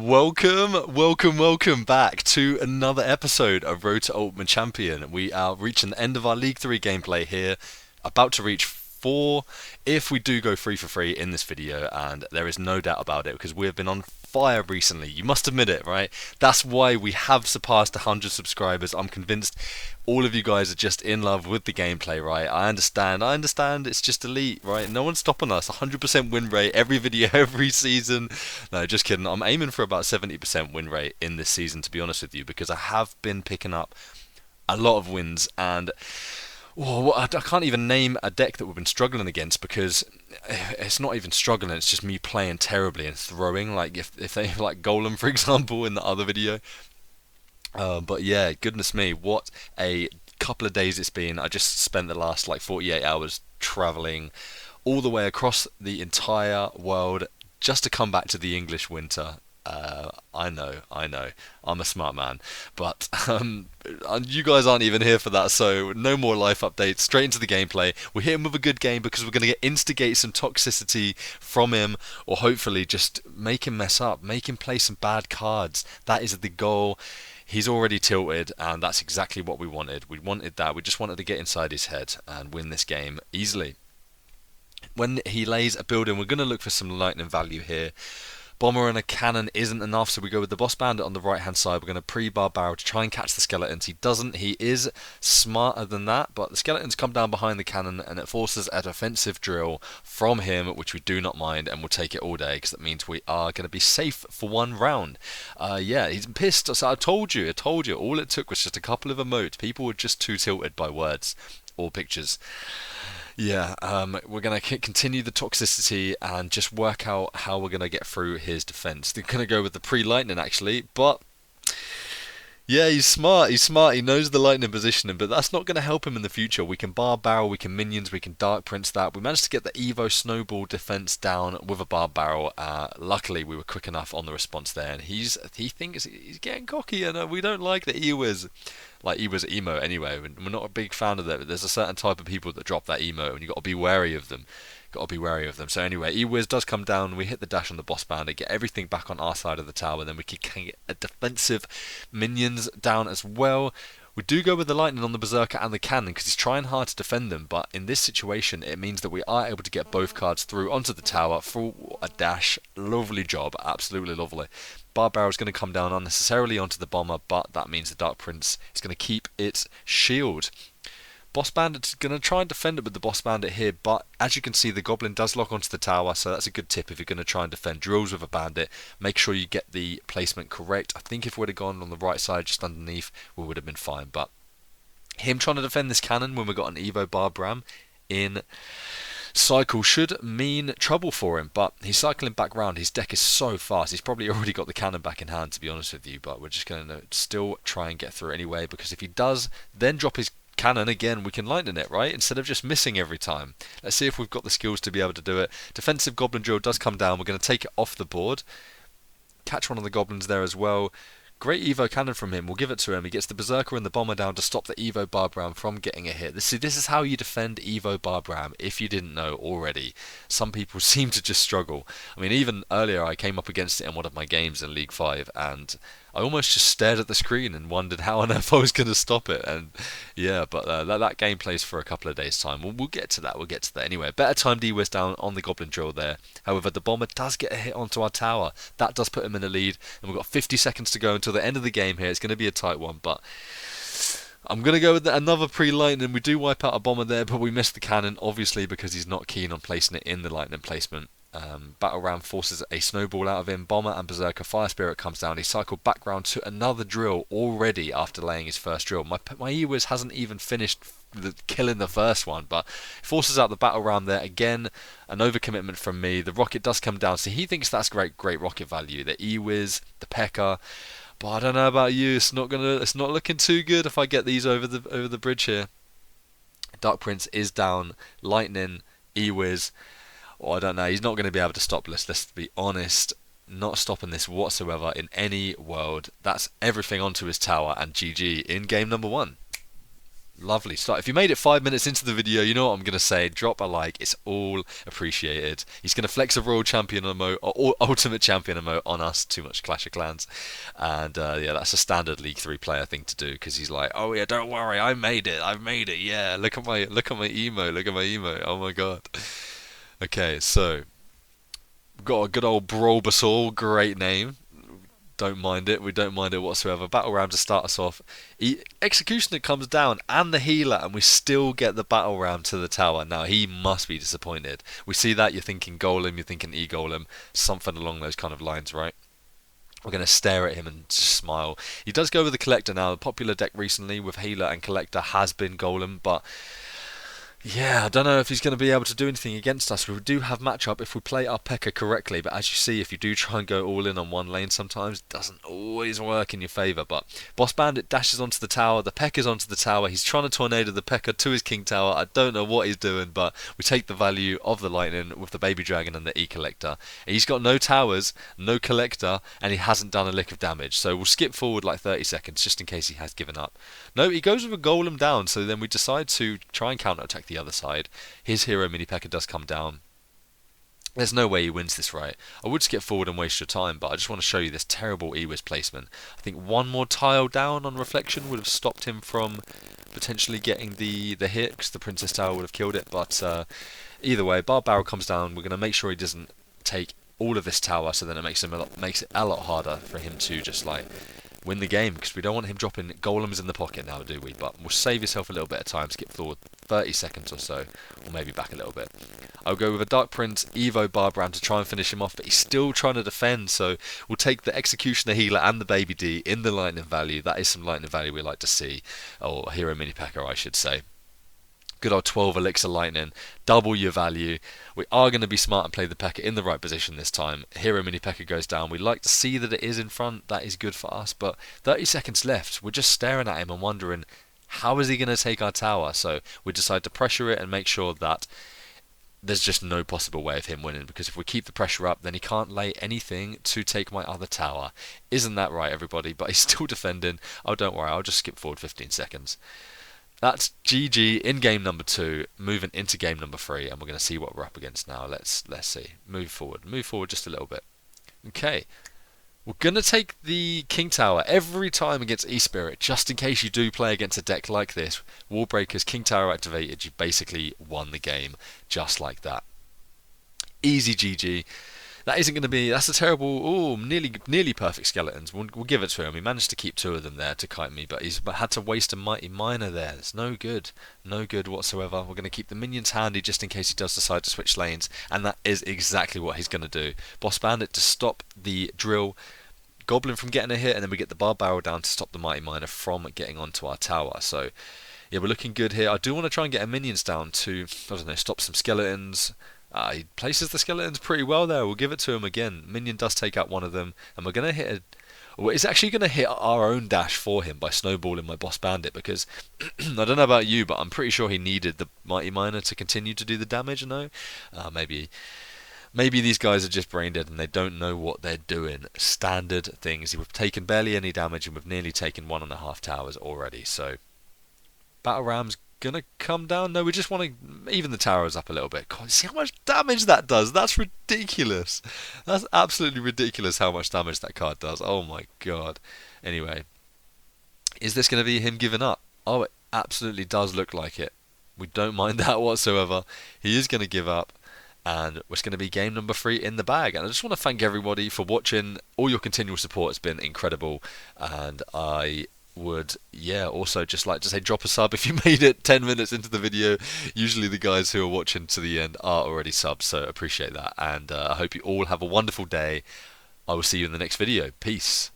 Welcome back to another episode of Road to Ultimate Champion. We are reaching the end of our League 3 gameplay here, about to reach 4 if we do go free for free in this video, and there is no doubt about it because we have been on fire recently. You must admit it, right? That's why we have surpassed 100 subscribers. I'm convinced all of you guys are just in love with the gameplay, right? I understand it's just elite, right? No one's stopping us. 100% win rate every video, every season. No, just kidding. I'm aiming for about 70% win rate in this season, to be honest with you, because I have been picking up a lot of wins, and I can't even name a deck that we've been struggling against because it's not even struggling, it's just me playing terribly and throwing, like if they like Golem, for example, in the other video. But yeah, goodness me, what a couple of days it's been. I just spent the last like 48 hours traveling all the way across the entire world just to come back to the English winter. I know, I'm a smart man, but you guys aren't even here for that, so no more life updates, straight into the gameplay. We're hitting with a good game because we're going to instigate some toxicity from him, or hopefully just make him mess up, make him play some bad cards. That is the goal. He's already tilted, and that's exactly what we wanted. We wanted that. We just wanted to get inside his head and win this game easily. When he lays a building, we're going to look for some lightning value here. Bomber and a cannon isn't enough, so we go with the boss bandit on the right hand side. We're going to pre-bar barrel to try and catch the skeletons. He doesn't. He is smarter than that, but the skeletons come down behind the cannon and it forces a defensive drill from him, which we do not mind, and we'll take it all day because that means we are going to be safe for one round. Yeah, he's pissed. So I told you. All it took was just a couple of emotes. People were just too tilted by words or pictures. Yeah, we're going to continue the toxicity and just work out how we're going to get through his defense. They're going to go with the pre-lightning actually, but yeah, he's smart. He knows the lightning positioning, but that's not going to help him in the future. We can bar barrel, we can minions, we can dark prince that. We managed to get the Evo snowball defense down with a bar barrel. Luckily, we were quick enough on the response there, and he thinks he's getting cocky, and we don't like that he was. Like, he was emo anyway, and we're not a big fan of that. There's a certain type of people that drop that emo, and you've got to be wary of them. So anyway, E-Wiz does come down, we hit the dash on the boss bandit, get everything back on our side of the tower, then we can get a defensive minions down as well. We do go with the lightning on the berserker and the cannon because he's trying hard to defend them, but in this situation it means that we are able to get both cards through onto the tower for a dash. Lovely job, absolutely lovely. Bar barrel is going to come down unnecessarily onto the bomber, but that means the Dark Prince is going to keep its shield. Boss Bandit's going to try and defend it with the Boss Bandit here, but as you can see, the Goblin does lock onto the tower, so that's a good tip if you're going to try and defend drills with a Bandit. Make sure you get the placement correct. I think if we would have gone on the right side just underneath, we would have been fine, but him trying to defend this cannon when we've got an Evo Barbram in cycle should mean trouble for him, but he's cycling back round. His deck is so fast, he's probably already got the cannon back in hand, to be honest with you, but we're just going to still try and get through anyway, because if he does then drop his cannon again, we can lightning it, right? Instead of just missing every time. Let's see if we've got the skills to be able to do it. Defensive Goblin Drill does come down. We're going to take it off the board. Catch one of the Goblins there as well. Great Evo cannon from him. We'll give it to him. He gets the Berserker and the Bomber down to stop the Evo Barbram from getting a hit. This is how you defend Evo Barbram, if you didn't know already. Some people seem to just struggle. I mean, even earlier I came up against it in one of my games in League 5, and I almost just stared at the screen and wondered how on earth I was going to stop it. And yeah, but that game plays for a couple of days' time. We'll get to that. Anyway, better timed E-Wiz down on the Goblin Drill there. However, the Bomber does get a hit onto our tower. That does put him in the lead. And we've got 50 seconds to go until the end of the game here. It's going to be a tight one, but I'm going to go with another pre-lightning. We do wipe out a Bomber there, but we miss the cannon, obviously, because he's not keen on placing it in the lightning placement. Battle Ram forces a snowball out of him. Bomber and Berserker. Fire Spirit comes down. He cycled back round to another drill already after laying his first drill. My E-Wiz hasn't even finished killing the first one, but forces out the Battle Ram there again. An overcommitment from me. The rocket does come down, so he thinks that's great rocket value. The E-Wiz, the P.E.K.K.A. But I don't know about you. It's not looking too good if I get these over the bridge here. Dark Prince is down. Lightning, E-Wiz. Well, I don't know, he's not going to be able to stop this, let's be honest. Not stopping this whatsoever in any world. That's everything onto his tower, and GG in game number 1. Lovely start. If you made it 5 minutes into the video, you know what I'm going to say. Drop a like. It's all appreciated. He's going to flex a Royal Champion emote or Ultimate Champion emote on us. Too much Clash of Clans. And yeah, that's a standard League 3 player thing to do because he's like, oh yeah, don't worry, I made it. I've made it. Yeah, look at my emo. Look at my emo. Oh my god. Okay, so we've got a good old Bulbasaur. Great name. Don't mind it. We don't mind it whatsoever. Battle Ram to start us off. Executioner comes down and the healer, and we still get the Battle Ram to the tower. Now he must be disappointed. We see that, you're thinking Golem, you're thinking E-Golem, something along those kind of lines, right? We're going to stare at him and just smile. He does go with the Collector now. The popular deck recently with healer and Collector has been Golem, but yeah, I don't know if he's going to be able to do anything against us. We do have matchup if we play our P.E.K.K.A correctly, but as you see, if you do try and go all in on one lane sometimes, it doesn't always work in your favour. But Boss Bandit dashes onto the tower, the P.E.K.K.A's onto the tower, he's trying to tornado the P.E.K.K.A to his King Tower. I don't know what he's doing, but we take the value of the Lightning with the Baby Dragon and the E-Collector. He's got no towers, no Collector, and he hasn't done a lick of damage, so we'll skip forward like 30 seconds just in case he has given up. No, he goes with a Golem down, so then we decide to try and counter-attack the other side. His hero mini P.E.K.K.A does come down. There's no way he wins this, right? I would skip forward and waste your time, but I just want to show you this terrible E-Wiz placement. I think one more tile down on reflection would have stopped him from potentially getting the hit, because the Princess Tower would have killed it, but either way, Barb Barrel comes down. We're going to make sure he doesn't take all of this tower, so then it makes it a lot harder for him to just like win the game, because we don't want him dropping golems in the pocket now, do we? But we'll save yourself a little bit of time, skip forward 30 seconds or so, or maybe back a little bit. I'll go with a Dark Prince Evo Barbram to try and finish him off, but he's still trying to defend, so we'll take the Executioner Healer and the Baby D in the lightning value. That is some lightning value we like to see, or Hero Mini P.E.K.K.A I should say. Good old 12 Elixir Lightning, double your value. We are going to be smart and play the P.E.K.K.A in the right position this time. Hero Mini P.E.K.K.A goes down. We like to see that it is in front, that is good for us, but 30 seconds left. We're just staring at him and wondering, how is he going to take our tower? So we decide to pressure it and make sure that there's just no possible way of him winning, because if we keep the pressure up, then he can't lay anything to take my other tower. Isn't that right, everybody? But he's still defending. Oh, don't worry, I'll just skip forward 15 seconds. That's GG in game number 2, moving into game number 3, and we're going to see what we're up against now. Let's see. Move forward just a little bit. Okay, we're going to take the King Tower every time against E-Spirit, just in case you do play against a deck like this. Wallbreakers, King Tower activated, you basically won the game just like that. Easy GG. That isn't going to be. That's a terrible. Nearly perfect skeletons. We'll give it to him. He managed to keep 2 of them there to kite me, but he's had to waste a Mighty Miner there. It's no good. No good whatsoever. We're going to keep the minions handy just in case he does decide to switch lanes, and that is exactly what he's going to do. Boss Bandit to stop the drill. Goblin from getting a hit, and then we get the Barb Barrel down to stop the Mighty Miner from getting onto our tower. So, yeah, we're looking good here. I do want to try and get our minions down to, I don't know, stop some skeletons. He places the skeletons pretty well there. We'll give it to him again. Minion does take out one of them, and we're going to hit a... Well, it's actually going to hit our own dash for him by snowballing my Boss Bandit, because I don't know about you, but I'm pretty sure he needed the Mighty Miner to continue to do the damage, no? Maybe these guys are just brain dead and they don't know what they're doing. Standard things. We've taken barely any damage and we've nearly taken 1.5 towers already, so... Battle Ram's gonna come down. No, we just want to even the towers up a little bit. God, see how much damage that does. That's ridiculous. That's absolutely ridiculous how much damage that card does. Oh my god. Anyway, is this going to be him giving up? Oh, it absolutely does look like it. We don't mind that whatsoever. He is going to give up, and it's going to be game number 3 in the bag. And I just want to thank everybody for watching. All your continual support has been incredible, and I would also just like to say, drop a sub if you made it 10 minutes into the video. Usually the guys who are watching to the end are already subs, so appreciate that, and I hope you all have a wonderful day. I will see you in the next video. Peace.